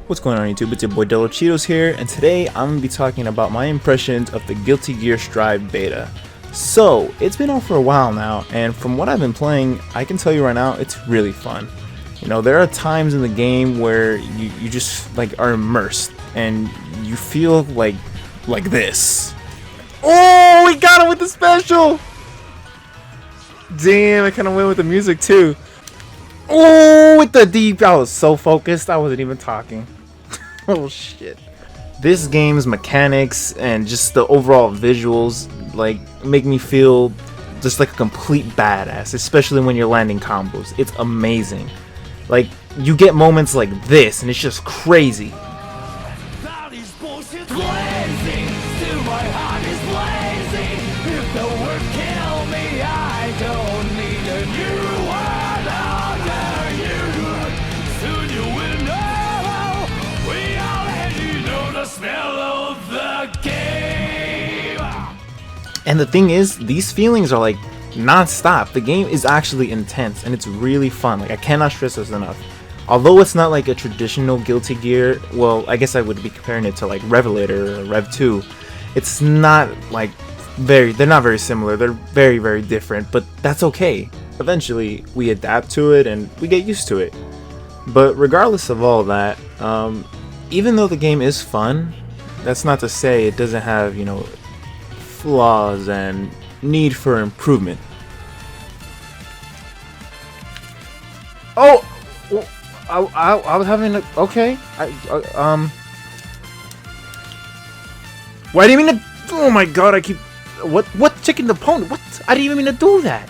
What's going on YouTube? It's your boy Dello Cheetos here, and today I'm going to be talking about my impressions of the Guilty Gear Strive beta. So, it's been out for a while now, and from what I've been playing, I can tell you right now, it's really fun. You know, there are times in the game where you just like are immersed, and you feel like this. Oh, we got him with the special! Damn, I kind of went with the music too. Oh, with the deep, I was so focused, I wasn't even talking. Oh shit. This game's mechanics and just the overall visuals like make me feel just like a complete badass, especially when you're landing combos. It's amazing. Like, you get moments like this and it's just crazy. And the thing is, these feelings are like non-stop. The game is actually intense and it's really fun. Like, I cannot stress this enough. Although it's not like a traditional Guilty Gear, well, I guess I would be comparing it to like Revelator or Rev 2. It's not like they're not very similar. They're very, very different, but that's okay. Eventually we adapt to it and we get used to it. But regardless of all that, even though the game is fun, that's not to say it doesn't have, you know, flaws and need for improvement. Oh, I was having a, okay. Why do you mean to? Oh my god! I keep what chicken the pony? What? I didn't even mean to do that.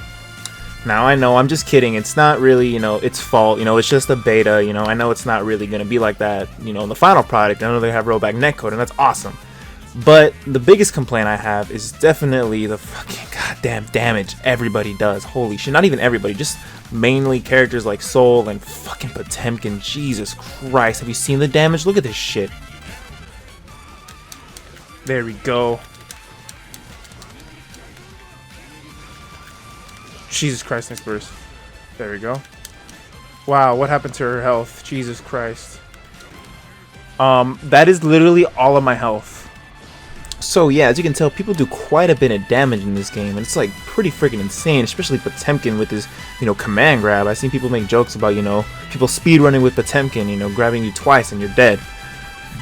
Now I know, I'm just kidding. It's not really, you know, its fault. You know, it's just a beta. You know, I know it's not really gonna be like that. You know, in the final product, I know they have rollback netcode, and that's awesome. But the biggest complaint I have is definitely the fucking goddamn damage everybody does. Holy shit, not even everybody, just mainly characters like Soul and fucking Potemkin. Jesus Christ, have you seen the damage? Look at this shit. There we go. Jesus Christ, next burst. There we go. Wow, what happened to her health? Jesus Christ. That is literally all of my health. So yeah, as you can tell, people do quite a bit of damage in this game, and it's like pretty freaking insane, especially Potemkin with his, you know, command grab. I've seen people make jokes about, you know, people speedrunning with Potemkin, you know, grabbing you twice and you're dead.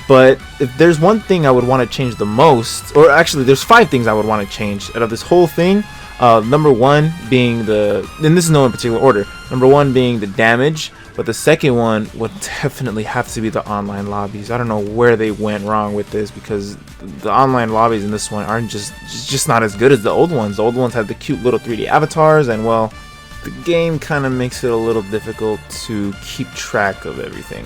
But if there's one thing I would want to change the most, or actually there's 5 things I would want to change out of this whole thing. Number 1 being the, and this is no in particular order, number 1 being the damage, but the second one would definitely have to be the online lobbies. I don't know where they went wrong with this, because the online lobbies in this one aren't just not as good as the old ones. The old ones had the cute little 3D avatars, and well, the game kind of makes it a little difficult to keep track of everything.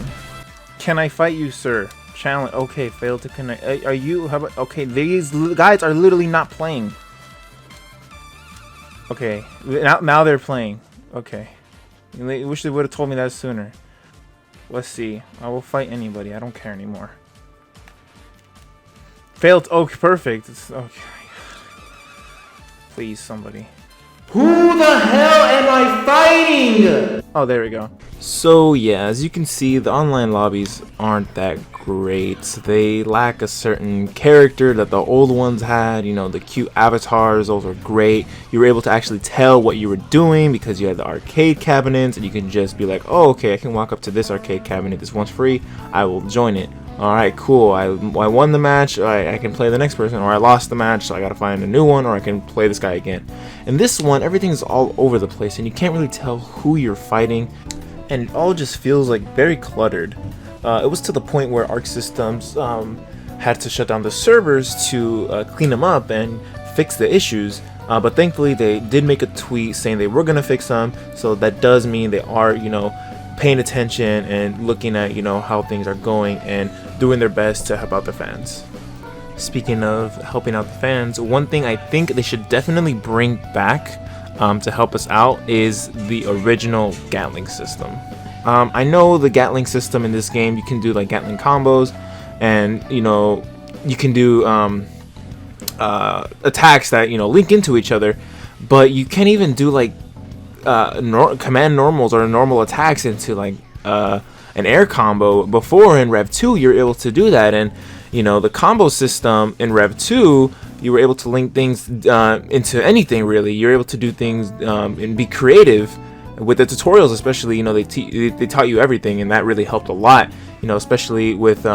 Can I fight you, sir? Challenge. Okay, failed to connect. Are you? How about? Okay, these guys are literally not playing. Okay, now they're playing. Okay, I wish they would have told me that sooner. Let's see. I will fight anybody. I don't care anymore. Failed. Okay, perfect. It's okay. Please, somebody. Who the hell am I fighting? Oh, there we go. So yeah, as you can see, the online lobbies aren't that great. They lack a certain character that the old ones had. You know, the cute avatars, those were great. You were able to actually tell what you were doing because you had the arcade cabinets, and you can just be like, oh, okay, I can walk up to this arcade cabinet. This one's free. I will join it. Alright, cool. I won the match. I can play the next person, or I lost the match, so I gotta find a new one, or I can play this guy again. In this one, everything's all over the place, and you can't really tell who you're fighting, and it all just feels like very cluttered. It was to the point where Arc Systems had to shut down the servers to clean them up and fix the issues. But thankfully, they did make a tweet saying they were gonna fix them, so that does mean they are, you know, paying attention and looking at, you know, how things are going and doing their best to help out the fans. Speaking of helping out the fans, one thing I think they should definitely bring back to help us out is the original Gatling system. I know the Gatling system in this game, you can do like Gatling combos, and you know, you can do attacks that, you know, link into each other, but you can't even do like command normals or normal attacks into like an air combo. Before in Rev 2 you're able to do that, and you know the combo system in Rev 2 you were able to link things into anything really. You're able to do things and be creative with the tutorials, especially. You know, they taught you everything, and that really helped a lot. You know, especially with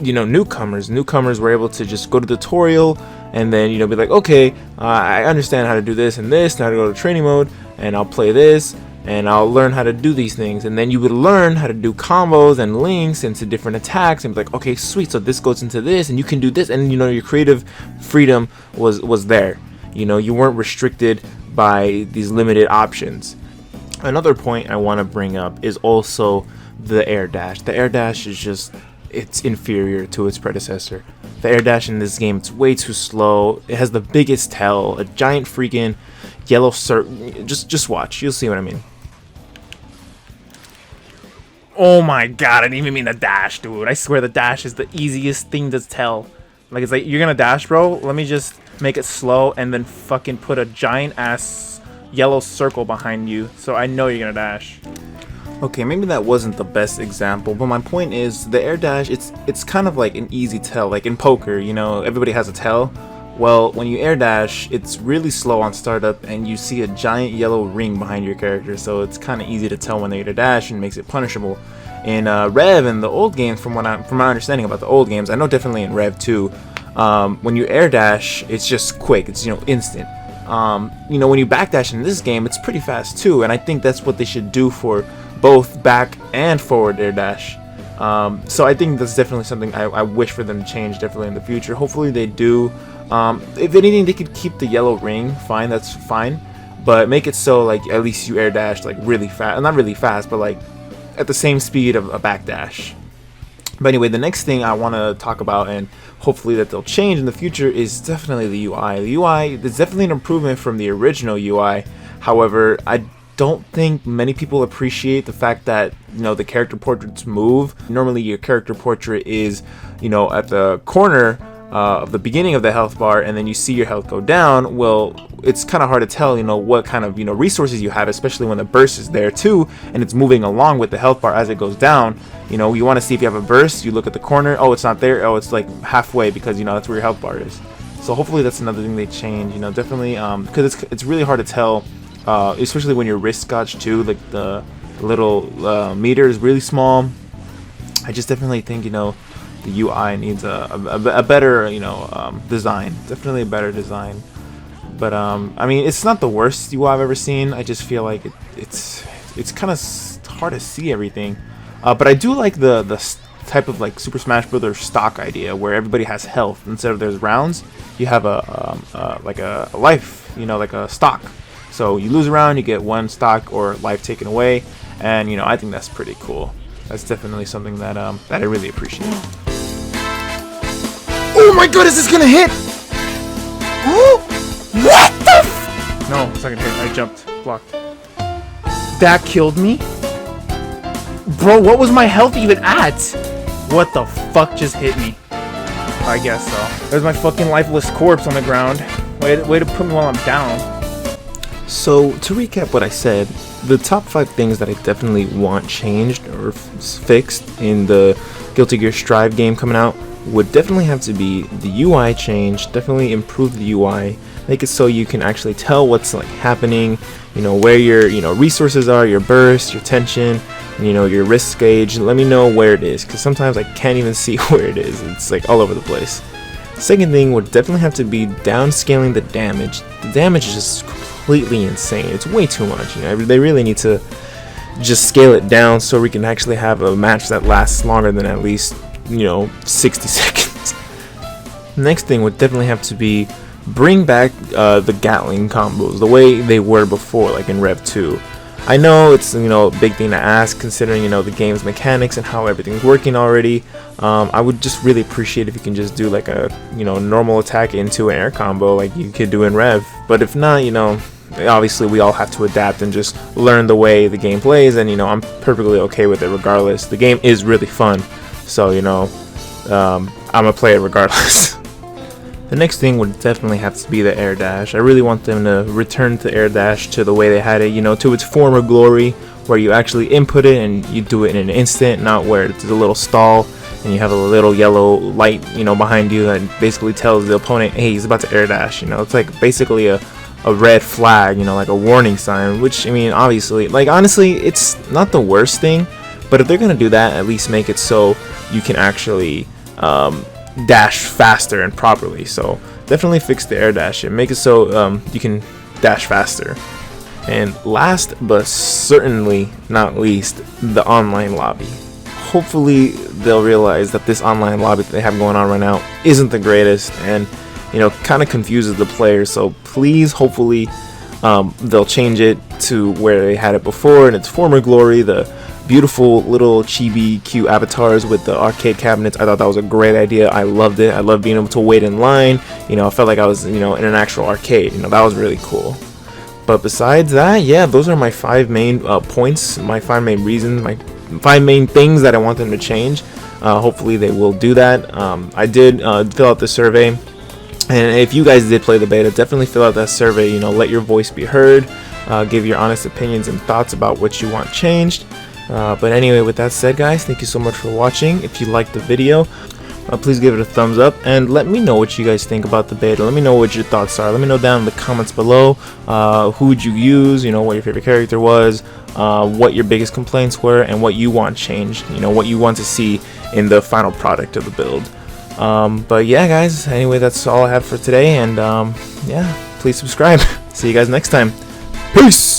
you know, newcomers were able to just go to the tutorial and then, you know, be like, okay, I understand how to do this and this, now to go to training mode and I'll play this and I'll learn how to do these things. And then you would learn how to do combos and links into different attacks and be like, okay, sweet, so this goes into this and you can do this. And you know, your creative freedom was there. You know, you weren't restricted by these limited options. Another point I want to bring up is also the air dash. The air dash is just, it's inferior to its predecessor. The air dash in this game, it's way too slow. It has the biggest tail, a giant freaking yellow circle. Just watch, you'll see what I mean. Oh my god, I didn't even mean the dash, dude. I swear the dash is the easiest thing to tell. Like, it's like, you're gonna dash, bro? Let me just make it slow and then fucking put a giant ass yellow circle behind you, so I know you're gonna dash. Okay, maybe that wasn't the best example, but my point is the air dash, it's kind of like an easy tell. Like in poker, you know, everybody has a tell. Well, when you air dash, it's really slow on startup and you see a giant yellow ring behind your character, so it's kind of easy to tell when they air dash and makes it punishable. In Rev and the old games, from my understanding about the old games, I know definitely in Rev 2, when you air dash, it's just quick, it's, you know, instant. You know, when you backdash in this game, it's pretty fast too, and I think that's what they should do for both back and forward air dash. So I think that's definitely something I wish for them to change definitely in the future. Hopefully they do. If anything, they could keep the yellow ring, fine, that's fine, but make it so like at least you air dash like really fast, not really fast, but like at the same speed of a backdash. But anyway, the next thing I want to talk about, and hopefully that they'll change in the future, is definitely the UI. The UI is definitely an improvement from the original UI. However, I don't think many people appreciate the fact that, you know, the character portraits move. Normally your character portrait is, you know, at the corner of the beginning of the health bar, and then you see your health go down. Well, it's kind of hard to tell, you know, what kind of, you know, resources you have, especially when the burst is there too and it's moving along with the health bar as it goes down. You know, you want to see if you have a burst, you look at the corner, oh, it's not there, oh, it's like halfway, because, you know, that's where your health bar is. So hopefully that's another thing they change, you know, definitely, because it's really hard to tell, especially when you're wrist scotch too, like the little meter is really small. I just definitely think, you know, the UI needs a better, you know, design, definitely a better design. But I mean, it's not the worst UI I've ever seen. I just feel like it's kind of hard to see everything. But I do like the type of like Super Smash Bros. Stock idea where everybody has health instead of there's rounds. You have like a life, you know, like a stock. So you lose a round, you get one stock or life taken away, and you know, I think that's pretty cool. That's definitely something that I really appreciate. Oh my god, is this gonna hit? What the No, it's not gonna hit. I jumped. Blocked. That killed me? Bro, what was my health even at? What the fuck just hit me? I guess so. There's my fucking lifeless corpse on the ground. Way to put me while I'm down. So, to recap what I said, the top 5 things that I definitely want changed or fixed in the Guilty Gear Strive game coming out would definitely have to be the UI change, definitely improve the UI, make it so you can actually tell what's like happening, you know, where your, you know, resources are, your burst, your tension, you know, your risk gauge. Let me know where it is, because sometimes I can't even see where it is. It's like all over the place. Second thing would definitely have to be downscaling the damage. The damage is just completely insane. It's way too much. You know, they really need to just scale it down so we can actually have a match that lasts longer than at least, you know, 60 seconds. Next thing would definitely have to be bring back the Gatling combos the way they were before, like in Rev 2. I know it's, you know, a big thing to ask considering, you know, the game's mechanics and how everything's working already. I would just really appreciate if you can just do like a, you know, normal attack into an air combo like you could do in Rev. But if not, you know, obviously we all have to adapt and just learn the way the game plays, and you know, I'm perfectly okay with it regardless. The game is really fun, so you know, I'm gonna play it regardless. The next thing would definitely have to be the air dash. I really want them to return the air dash to the way they had it, you know, to its former glory, where you actually input it and you do it in an instant, not where it's a little stall and you have a little yellow light, you know, behind you that basically tells the opponent, hey, he's about to air dash. You know, it's like basically a red flag, you know, like a warning sign, which, I mean, obviously, like, honestly, it's not the worst thing, but if they're gonna do that, at least make it so you can actually dash faster and properly. So definitely fix the air dash and make it so you can dash faster. And last but certainly not least, the online lobby. Hopefully they'll realize that this online lobby that they have going on right now isn't the greatest, and you know, kind of confuses the players. So please, hopefully they'll change it to where they had it before in its former glory, the beautiful little chibi cute avatars with the arcade cabinets. I thought that was a great idea. I loved it. I loved being able to wait in line. You know, I felt like I was, you know, in an actual arcade. You know, that was really cool. But besides that, yeah, those are my 5 main points, my 5 main reasons, my 5 main things that I want them to change. Hopefully they will do that. I did fill out the survey, and if you guys did play the beta, definitely fill out that survey. You know, let your voice be heard, give your honest opinions and thoughts about what you want changed. But anyway, with that said, guys, thank you so much for watching. If you liked the video, please give it a thumbs up and let me know what you guys think about the beta. Let me know what your thoughts are. Let me know down in the comments below who would you use, you know, what your favorite character was, what your biggest complaints were, and what you want changed, you know, what you want to see in the final product of the build. But yeah, guys, anyway, that's all I have for today, and yeah, please subscribe. See you guys next time. Peace.